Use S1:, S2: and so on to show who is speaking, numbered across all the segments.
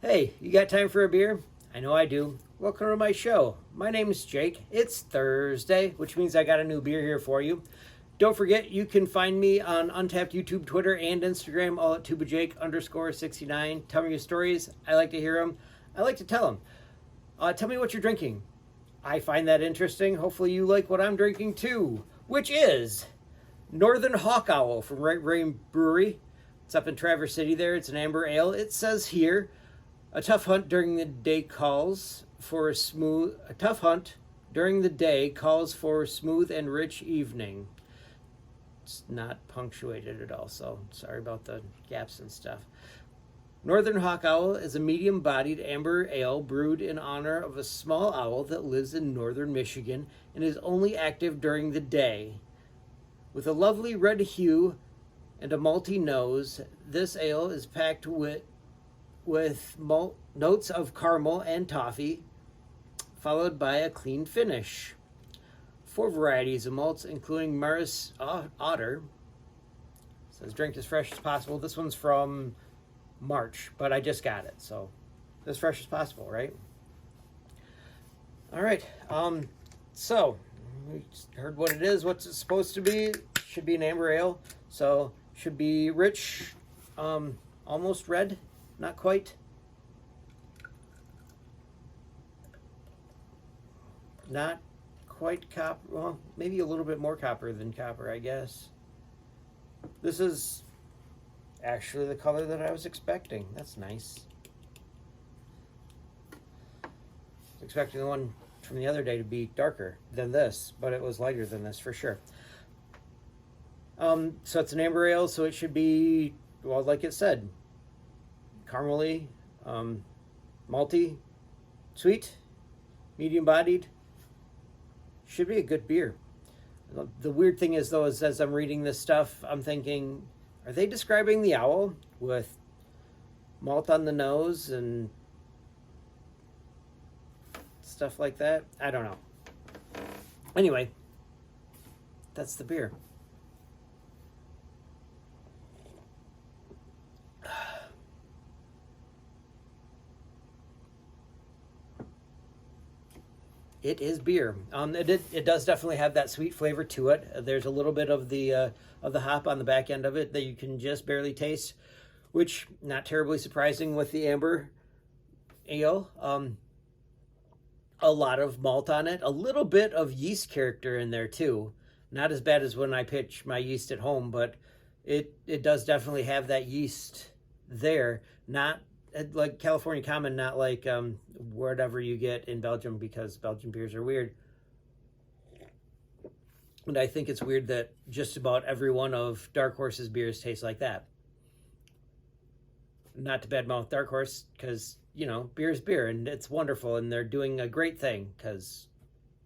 S1: Hey, you got time for a beer? I know I do. Welcome to my show. My name is Jake. It's Thursday, which means I got a new beer here for you. Don't forget, you can find me on Untapped YouTube, Twitter, and Instagram, all at tubajake_69. Tell me your stories. I like to hear them. I like to tell them. Tell me what you're drinking. I find that interesting. Hopefully you like what I'm drinking too, which is Northern Hawk Owl from Right Rain Brewery. It's up in Traverse City there. It's an amber ale. It says here, a tough hunt during the day calls for a tough hunt during the day calls for a smooth and rich evening. It's not punctuated at all, so sorry about the gaps and stuff. Northern Hawk Owl is a medium-bodied amber ale brewed in honor of a small owl that lives in northern Michigan and is only active during the day. With a lovely red hue and a malty nose, this ale is packed with notes of caramel and toffee, followed by a clean finish. 4 varieties of malts, including Maris Otter. It says drink as fresh as possible. This one's from March, but I just got it, so as fresh as possible, right? All right. So we heard what it is. What's it supposed to be? Should be an amber ale. So should be rich, almost red, not quite. Not quite copper. Well, maybe a little bit more copper than copper, I guess. This is actually the color that I was expecting. That's nice. I was expecting the one from the other day to be darker than this, but it was lighter than this for sure. So it's an amber ale, so it should be, well, like it said, caramely, malty, sweet, medium-bodied. Should be a good beer. The weird thing is, though, is as I'm reading this stuff, I'm thinking, are they describing the owl with malt on the nose and stuff like that? I don't know. Anyway, that's the beer. It is beer. It does definitely have that sweet flavor to it. There's a little bit of the hop on the back end of it that you can just barely taste, which not terribly surprising with the amber ale. A lot of malt on it, a little bit of yeast character in there too. Not as bad as when I pitch my yeast at home, but it does definitely have that yeast there. Not like California Common, not like whatever you get in Belgium, because Belgian beers are weird. And I think it's weird that just about every one of Dark Horse's beers tastes like that. Not to badmouth Dark Horse, because, you know, beer is beer and it's wonderful and they're doing a great thing, because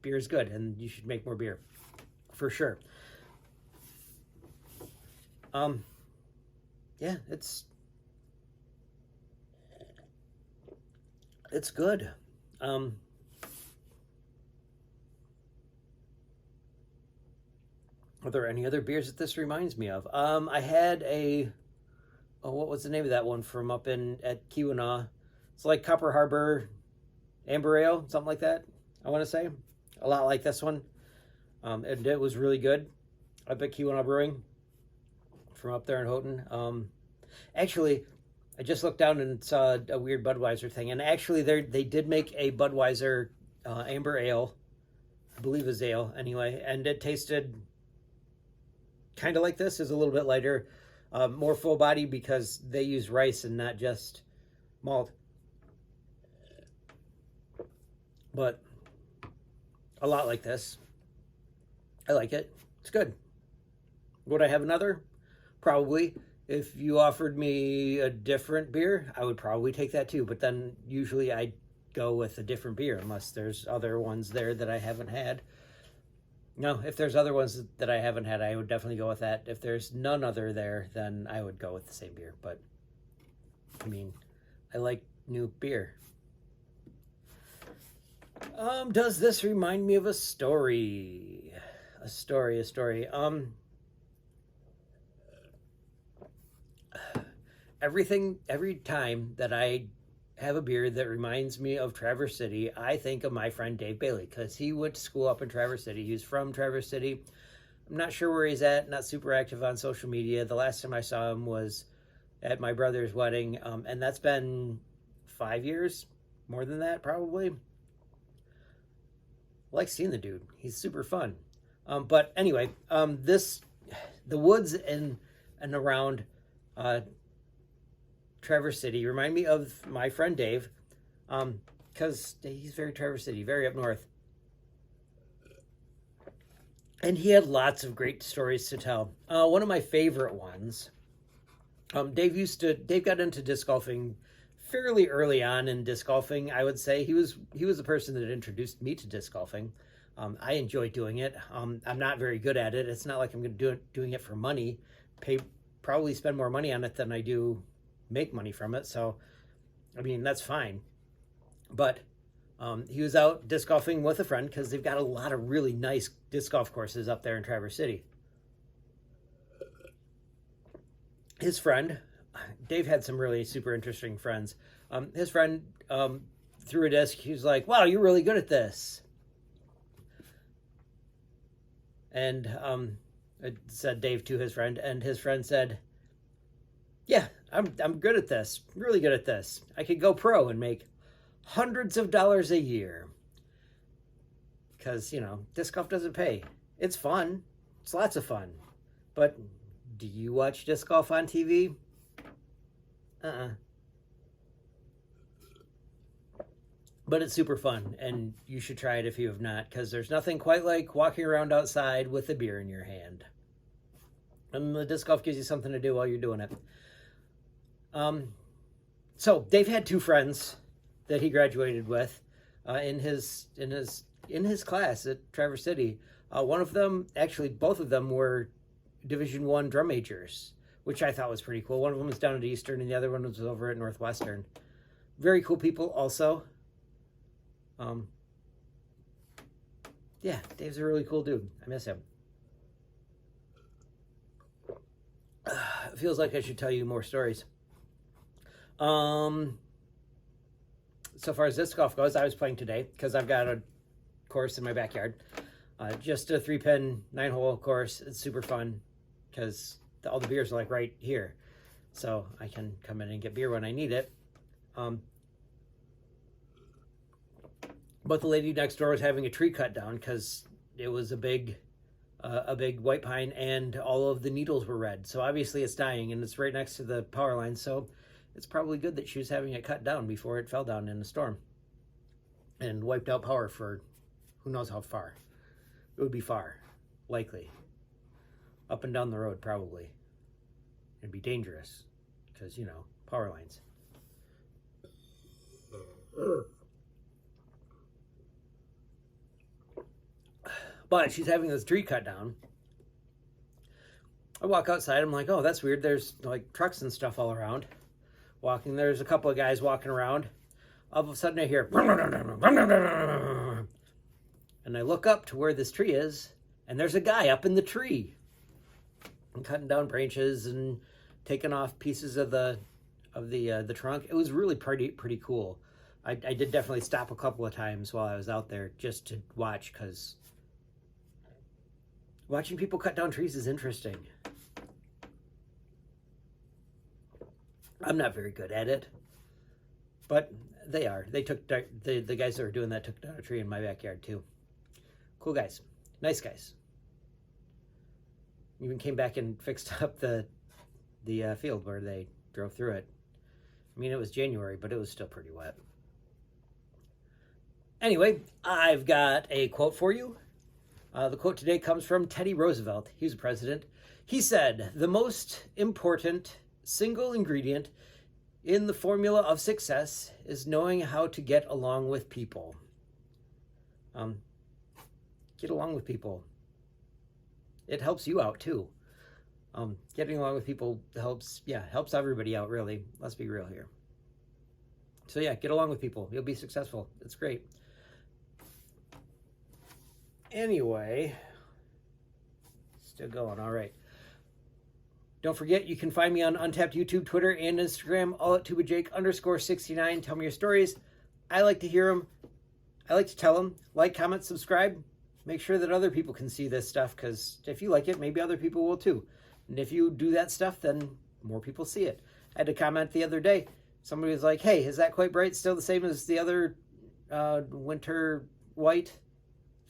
S1: beer is good and you should make more beer, for sure. Yeah, it's good. Are there any other beers that this reminds me of? I had what was the name of that one from up at Keweenaw? It's like Copper Harbor Amber Ale, something like that, I want to say. A lot like this one. And it was really good up at Keweenaw Brewing from up there in Houghton. Actually, I just looked down and saw a weird Budweiser thing, and actually they did make a Budweiser amber ale, I believe it was ale anyway, and it tasted kind of like this. Is a little bit lighter, more full body, because they use rice and not just malt. But a lot like this. I like it. It's good. Would I have another? Probably. If you offered me a different beer, I would probably take that too. But then usually I go with a different beer unless there's other ones there that I haven't had. No, if there's other ones that I haven't had, I would definitely go with that. If there's none other there, then I would go with the same beer. But, I mean, I like new beer. Does this remind me of a story? A story. Every time that I have a beer that reminds me of Traverse City, I think of my friend Dave Bailey, because he went to school up in Traverse City. He's from Traverse City. I'm not sure where he's at, not super active on social media. The last time I saw him was at my brother's wedding, and that's been 5 years, more than that probably. I like seeing the dude. He's super fun. But anyway, the woods and around Traverse City remind me of my friend Dave, because he's very Traverse City, very up north. And he had lots of great stories to tell. One of my favorite ones, Dave got into disc golfing fairly early on in disc golfing. I would say he was the person that introduced me to disc golfing. I enjoy doing it. I'm not very good at it. It's not like I'm going to doing it for money. Probably spend more money on it than I do make money from it. So, I mean, that's fine. But he was out disc golfing with a friend because they've got a lot of really nice disc golf courses up there in Traverse City. His friend, Dave had some really super interesting friends. His friend threw a disc. He was like, "Wow, you're really good at this." And said Dave to his friend, and his friend said, "Yeah, I'm good at this. Really good at this. I could go pro and make hundreds of dollars a year." Because, disc golf doesn't pay. It's fun. It's lots of fun. But do you watch disc golf on TV? But it's super fun, and you should try it if you have not, because there's nothing quite like walking around outside with a beer in your hand. And the disc golf gives you something to do while you're doing it. So Dave had two friends that he graduated with in his class at Traverse City. One of them, actually both of them, were Division I drum majors, which I thought was pretty cool. One of them was down at Eastern, and the other one was over at Northwestern. Very cool people also. Yeah, Dave's a really cool dude. I miss him. It feels like I should tell you more stories. So far as disc golf goes, I was playing today because I've got a course in my backyard. Just a 3-pin, 9-hole course. It's super fun because all the beers are like right here. So I can come in and get beer when I need it. But the lady next door was having a tree cut down because it was a big white pine and all of the needles were red. So obviously it's dying, and it's right next to the power line. So it's probably good that she was having it cut down before it fell down in a storm and wiped out power for who knows how far. It would be far, likely. Up and down the road, probably. It'd be dangerous because, power lines. But she's having this tree cut down. I walk outside. I'm like, oh, that's weird. There's like trucks and stuff all around. There's a couple of guys walking around. All of a sudden I hear, and I look up to where this tree is, and there's a guy up in the tree. And cutting down branches and taking off pieces of the trunk. It was really pretty cool. I did definitely stop a couple of times while I was out there just to watch, because watching people cut down trees is interesting. I'm not very good at it, but they are. They took the guys that were doing that took down a tree in my backyard too. Cool guys, nice guys. Even came back and fixed up the field where they drove through it. I mean, it was January, but it was still pretty wet. Anyway, I've got a quote for you. The quote today comes from Teddy Roosevelt. He was a president. He said, "The most important single ingredient in the formula of success is knowing how to get along with people." Get along with people. It helps you out too. Getting along with people helps everybody out, really. Let's be real here. So yeah, get along with people. You'll be successful. It's great. Anyway, still going. All right. Don't forget, you can find me on Untapped YouTube, Twitter, and Instagram, all at tubajake_69. Tell me your stories. I like to hear them. I like to tell them. Like, comment, subscribe. Make sure that other people can see this stuff, because if you like it, maybe other people will too. And if you do that stuff, then more people see it. I had a comment the other day. Somebody was like, hey, is that Quite Bright still the same as the other winter white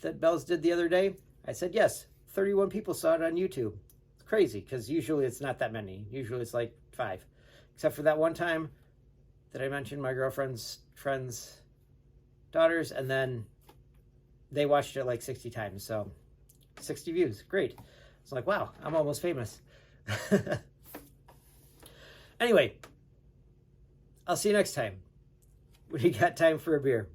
S1: that Bells did the other day? I said, yes. 31 people saw it on YouTube. It's crazy, because usually it's not that many. Usually it's like 5. Except for that one time that I mentioned my girlfriend's friends' daughters, and then they watched it like 60 times. So 60 views. Great. It's like, wow, I'm almost famous. Anyway, I'll see you next time. We got time for a beer.